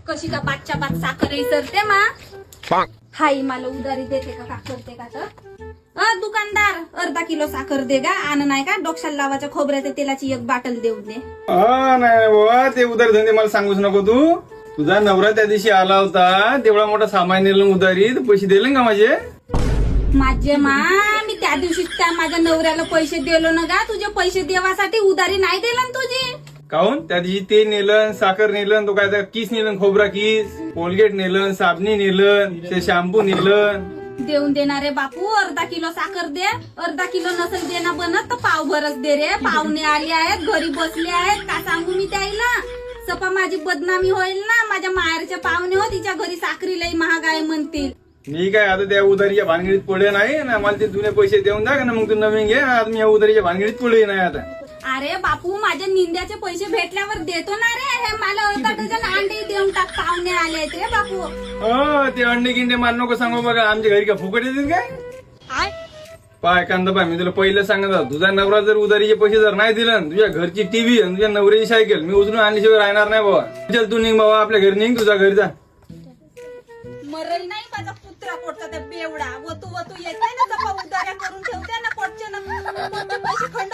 कशी का पाचच्या पाच साखर विसरते मा हाई मला उधारी देते का करते का तर दुकानदार अर्धा किलो साखर दे गा आणि नाही का डोक्याला लावाच्या खोबऱ्याच्या तेलाची एक बाटल देऊ दे. नाही बाबा ते उधारी धंदे मला सांगूच नको तू. तुझा नवरा त्या दिवशी आला होता तेवढा मोठा सामान नेलं उधारी पैसे दिले का माझे मा मी त्या दिवशी त्या माझ्या नवऱ्याला पैसे दिलो ना गा तुझे पैसे देवासाठी उधारी नाही दिलं ना तुझी. काहून त्या दिवशी ते नेलं साखर नेलं तो काय किस नेलं खोबरा किस कोलगेट नेलं साबणी नेलं ते शॅम्पू नेलं. देऊन देणारे बापू अर्धा किलो साखर दे अर्धा किलो नसेल देना बनत तर पाव भरच दे रे. पाहुणे आले आहेत घरी बसले आहेत का सांगू मी त्याला सपा माझी बदनामी होईल ना. माझ्या माहेरचे पाहुणे हो तिच्या घरी साखरी लई महाग आहे म्हणतील. मी काय आता त्या उधारीच्या भानगडीत पडले नाही ना. मला ते जुने पैसे देऊन द्या ना मग तू नवीन घे. आता मी या उधारीच्या भानगडीत पडले नाही आता. अरे बापू माझ्या निंद्याचे पैसे भेटल्यावर देतो ना रे. हे मला अर्धा डझन अंडे देऊन टाक पाहुणे आले आहेत रे बापू. हो ते अंडे गिंडे मार नको सांगू बघा. आमच्या घरी का फुकट येतील काय पाय कांदा पाय मी तुला पहिलं सांगत होतो तुझा नवरा जर उधारीचे पैसे जर नाही दिले तुझ्या घरची टीव्ही आणि तुझ्या नवऱ्याची सायकल मी उचलून आणल्याशिवाय राहणार नाही बाबा. चल तू निघ बाबा आपल्या घरी निघ तुझ्या घरी जा. मरेल नाही माझा पुत्रा पोटचा त्या बेवडा वतू वतू येते ना जपा उधाऱ्या करून ठेवते ना पोटचे पैसे खंड